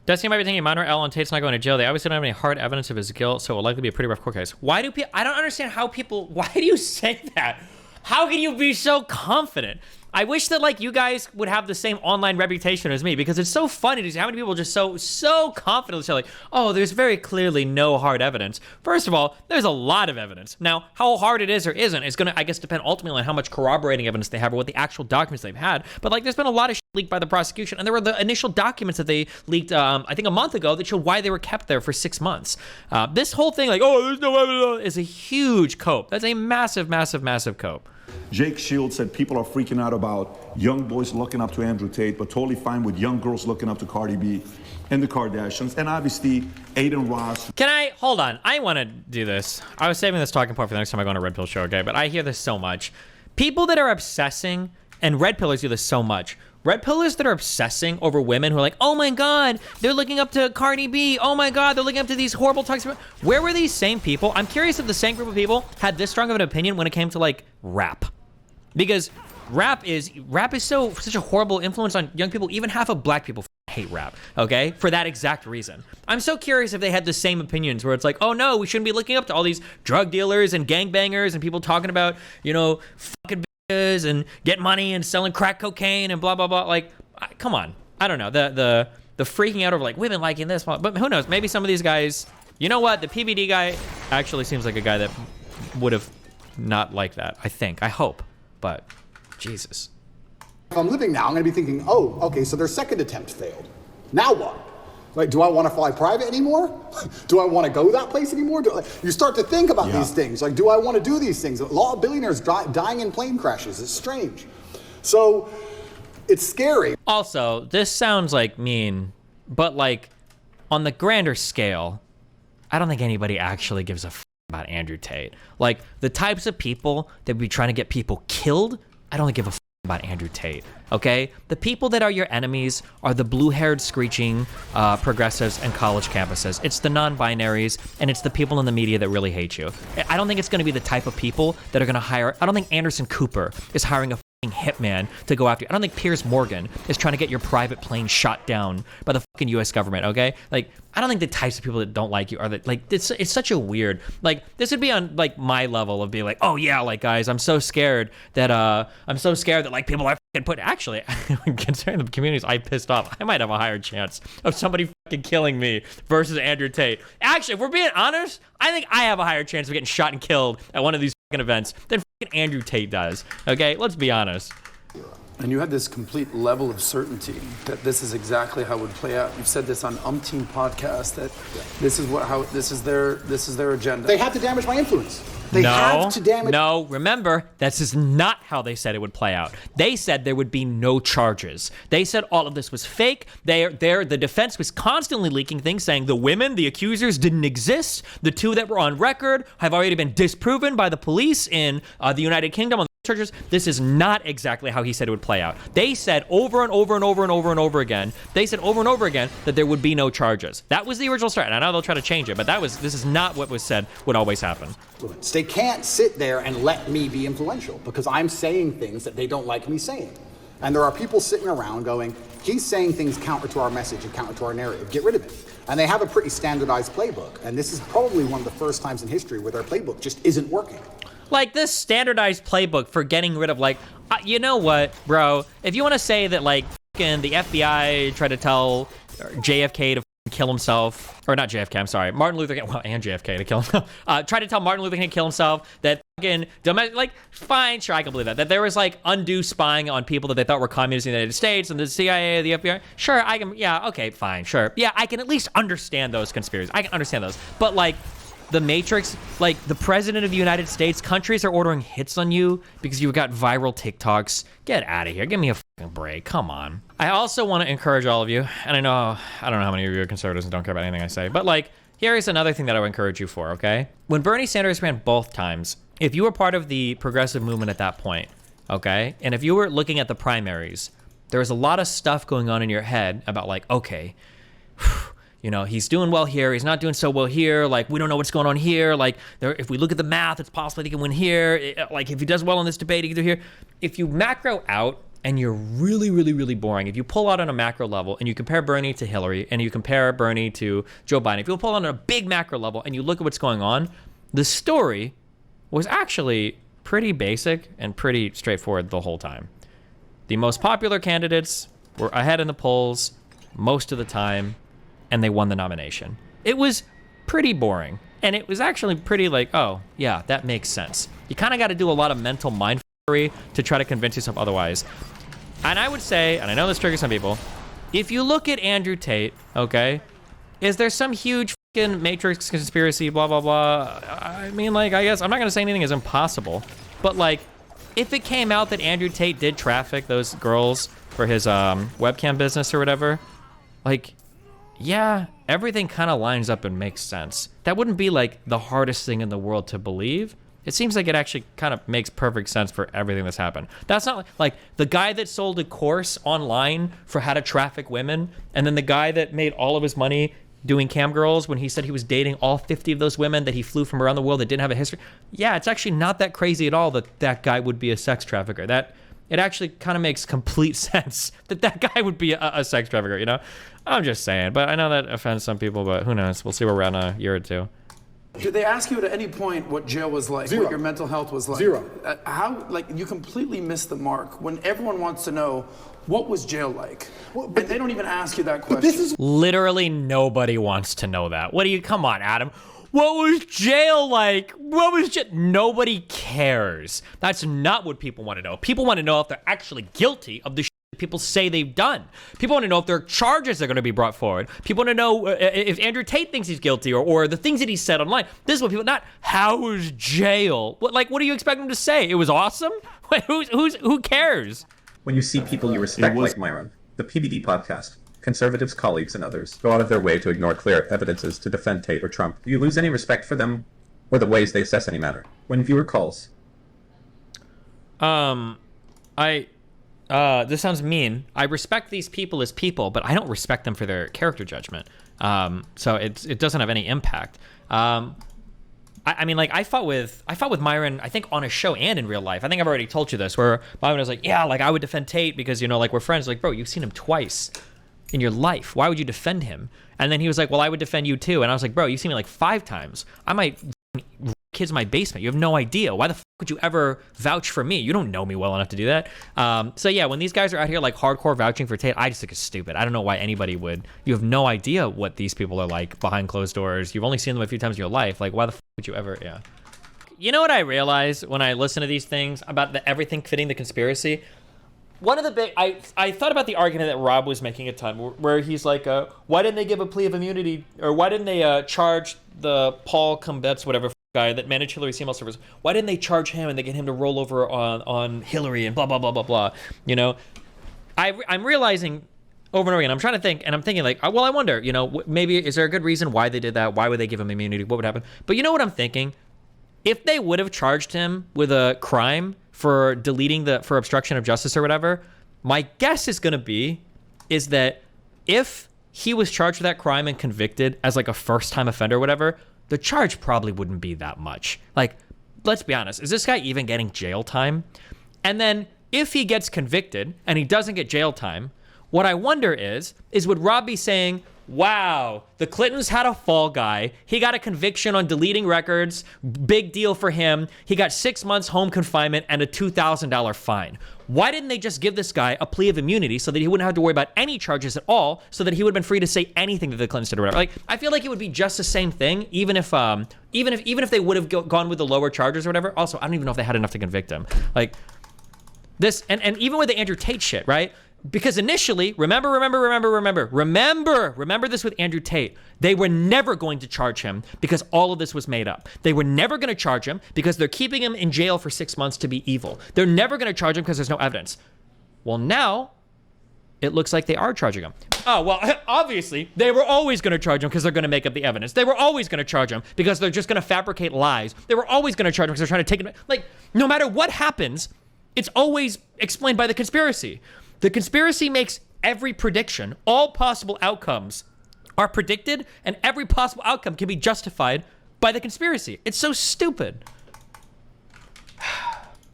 Destiny might be thinking minor L and Tate's not going to jail. They obviously don't have any hard evidence of his guilt, so it will likely be a pretty rough court case. Why do people... I don't understand how people... Why do you say that? How can you be so confident? I wish that, like, you guys would have the same online reputation as me, because it's so funny to see how many people just so confidently say, like, oh, there's very clearly no hard evidence. First of all, there's a lot of evidence. Now, how hard it is or isn't is going to, I guess, depend ultimately on how much corroborating evidence they have or what the actual documents they've had. But, like, there's been a lot of shit leaked by the prosecution, and there were the initial documents that they leaked, I think a month ago, that showed why they were kept there for 6 months. This whole thing, like, oh, there's no evidence, is a huge cope. That's a massive, massive, massive cope. Jake Shields said people are freaking out about young boys looking up to Andrew Tate, but totally fine with young girls looking up to Cardi B and the Kardashians, and obviously Aiden Ross. Can I, hold on, I want to do this. I was saving this talking point for the next time I go on a Red Pill show, okay? But I hear this so much. People that are obsessing, and Red Pillers do this so much. Red Pillers that are obsessing over women who are like, oh my God, they're looking up to Cardi B. Oh my God, they're looking up to these horrible toxic. Where were these same people? I'm curious if the same group of people had this strong of an opinion when it came to like rap. Because rap is such a horrible influence on young people. Even half of black people hate rap, okay? For that exact reason. I'm so curious if they had the same opinions where it's like, oh no, we shouldn't be looking up to all these drug dealers and gangbangers and people talking about, you know, fucking bitches and get money and selling crack cocaine and blah, blah, blah. Like, come on. I don't know. The freaking out over like women liking this, but who knows? Maybe some of these guys, you know what? The PBD guy actually seems like a guy that would have not liked that, I think. I hope. But Jesus. If I'm living now, I'm going to be thinking, oh, okay, so their second attempt failed. Now what? Like, do I want to fly private anymore? Do I want to go that place anymore? You start to think about these things. Like, do I want to do these things? A lot of billionaires dying in plane crashes. It's strange. So it's scary. Also, this sounds like mean, but like on the grander scale, I don't think anybody actually gives a about Andrew Tate. Like, the types of people that be trying to get people killed, I don't give a about Andrew Tate, okay? The people that are your enemies are the blue-haired screeching progressives and college campuses. It's the non-binaries, and it's the people in the media that really hate you. I don't think it's gonna be the type of people that are gonna hire, I don't think Anderson Cooper is hiring a hitman to go after you. I don't think Piers Morgan is trying to get your private plane shot down by the fucking US government, okay? Like, I don't think the types of people that don't like you are that, like, it's such a weird, like, this would be on, like, my level of being like, oh yeah, like, guys, I'm so scared that like people are fucking put, actually, considering the communities I pissed off, I might have a higher chance of somebody fucking killing me versus Andrew Tate. Actually, if we're being honest, I think I have a higher chance of getting shot and killed at one of these fucking events than fucking Andrew Tate does, okay? Let's be honest. And you had this complete level of certainty that this is exactly how it would play out. You've said this on umpteen podcasts that this is their agenda. They have to damage my influence. They have to damage. No, remember, this is not how they said it would play out. They said there would be no charges. They said all of this was fake. The defense was constantly leaking things saying the women, the accusers, didn't exist. The two that were on record have already been disproven by the police in the United Kingdom on charges. This is not exactly how he said it would play out. They said over and over and over and over and over again, they said over and over again that there would be no charges. That was the original start. And I know they'll try to change it, but this is not what was said would always happen. They can't sit there and let me be influential because I'm saying things that they don't like me saying. And there are people sitting around going, he's saying things counter to our message and counter to our narrative. Get rid of him. And they have a pretty standardized playbook. And this is probably one of the first times in history where their playbook just isn't working. Like, this standardized playbook for getting rid of, like, you know what, bro? If you want to say that, like, the FBI tried to tell JFK to kill himself, or not JFK, I'm sorry, Martin Luther King, well, and JFK to kill himself, tried to tell Martin Luther King to kill himself, that fucking, like, fine, sure, I can believe that there was, like, undue spying on people that they thought were communists in the United States, and the CIA, the FBI, sure, I can, yeah, okay, fine, sure, yeah, I can at least understand those conspiracies, I can understand those, but, like, the Matrix, like, the president of the United States, countries are ordering hits on you because you've got viral TikToks. Get out of here. Give me a fucking break. Come on. I also want to encourage all of you, and I don't know how many of you are conservatives and don't care about anything I say, but, like, here is another thing that I would encourage you for, okay? When Bernie Sanders ran both times, if you were part of the progressive movement at that point, okay, and if you were looking at the primaries, there was a lot of stuff going on in your head about, like, okay, you know, he's doing well here, he's not doing so well here, like, we don't know what's going on here, like, if we look at the math, it's possible he can win here, like, if he does well in this debate, he can do here. If you macro out and you're really, really, really boring. If you pull out on a macro level and you compare Bernie to Hillary and you compare Bernie to Joe Biden, if you pull out on a big macro level and you look at what's going on, the story was actually pretty basic and pretty straightforward the whole time. The most popular candidates were ahead in the polls most of the time, and they won the nomination. It was pretty boring, and it was actually pretty like, oh, yeah, that makes sense. You kind of got to do a lot of mental mindfuckery to try to convince yourself otherwise. And I would say, and I know this triggers some people, if you look at Andrew Tate, okay, is there some huge fucking Matrix conspiracy, blah, blah, blah? I mean, like, I guess I'm not going to say anything is impossible, but like, if it came out that Andrew Tate did traffic those girls for his webcam business or whatever, like, yeah, everything kind of lines up and makes sense. That wouldn't be like the hardest thing in the world to believe. It seems like it actually kind of makes perfect sense for everything that's happened. That's not like the guy that sold a course online for how to traffic women, and then the guy that made all of his money doing cam girls when he said he was dating all 50 of those women that he flew from around the world that didn't have a history. Yeah, it's actually not that crazy at all that that guy would be a sex trafficker. That it actually kind of makes complete sense that that guy would be a sex trafficker, you know? I'm just saying, but I know that offends some people, but who knows? We'll see where we're at in a year or two. Did they ask you at any point what jail was like, Zero. what your mental health was like? Zero. How, like, you completely missed the mark when everyone wants to know what was jail like, and they don't even ask you that question. This is Literally nobody wants to know that. What do you, come on, Adam. What was jail like? What was jail? Nobody cares. That's not what people want to know. People want to know if they're actually guilty of the shit people say they've done. People want to know if there are charges that are going to be brought forward. People want to know if Andrew Tate thinks he's guilty or the things that he said online. This is what people, not how was jail? What do you expect them to say? It was awesome? Who cares? When you see people you respect like Myron, the PBD podcast, conservatives, colleagues, and others go out of their way to ignore clear evidences to defend Tate or Trump, do you lose any respect for them or the ways they assess any matter? When viewer calls. This sounds mean. I respect these people as people, but I don't respect them for their character judgment. So it doesn't have any impact. I mean, like, I fought with Myron, I think on a show and in real life. I think I've already told you this, where Myron was like, yeah, like I would defend Tate because, you know, like we're friends. Like, bro, you've seen him twice in your life. Why would you defend him? And then he was like, well, I would defend you too. And I was like, bro, you've seen me like 5 times. I might kids in my basement. You have no idea. Why the fuck would you ever vouch for me? You don't know me well enough to do that. So yeah, when these guys are out here like hardcore vouching for Tate, I just think it's stupid. I don't know why anybody would. You have no idea what these people are like behind closed doors. You've only seen them a few times in your life. Like, why the fuck would you ever? Yeah. You know what I realize when I listen to these things about everything fitting the conspiracy? One of the big, I thought about the argument that Rob was making a ton, where he's like, why didn't they give a plea of immunity, or why didn't they charge the Paul Cumbets, whatever guy that managed Hillary's email servers? Why didn't they charge him and they get him to roll over on Hillary and blah blah blah blah blah? You know, I'm realizing over and over again. I'm trying to think, and I'm thinking like, well, I wonder, you know, maybe is there a good reason why they did that? Why would they give him immunity? What would happen? But you know what I'm thinking? If they would have charged him with a crime for for obstruction of justice or whatever, my guess is going to be is that if he was charged with that crime and convicted as like a first-time offender or whatever, the charge probably wouldn't be that much. Like, let's be honest, is this guy even getting jail time? And then if he gets convicted and he doesn't get jail time, what I wonder is would Rob be saying, wow, the Clintons had a fall guy. He got a conviction on deleting records. Big deal for him. He got 6 months home confinement and a $2,000 fine. Why didn't they just give this guy a plea of immunity so that he wouldn't have to worry about any charges at all, so that he would have been free to say anything that the Clintons did or whatever? Like, I feel like it would be just the same thing, even if they would have gone with the lower charges or whatever. Also, I don't even know if they had enough to convict him. Like this, and even with the Andrew Tate shit, right? Because initially, remember this with Andrew Tate. They were never going to charge him because all of this was made up. They were never going to charge him because they're keeping him in jail for 6 months to be evil. They're never going to charge him because there's no evidence. Well, now it looks like they are charging him. Oh, well, obviously, they were always going to charge him because they're going to make up the evidence. They were always going to charge him because they're just going to fabricate lies. They were always going to charge him because they're trying to take it. Like, no matter what happens, it's always explained by the conspiracy. The conspiracy makes every prediction. All possible outcomes are predicted, and every possible outcome can be justified by the conspiracy. It's so stupid.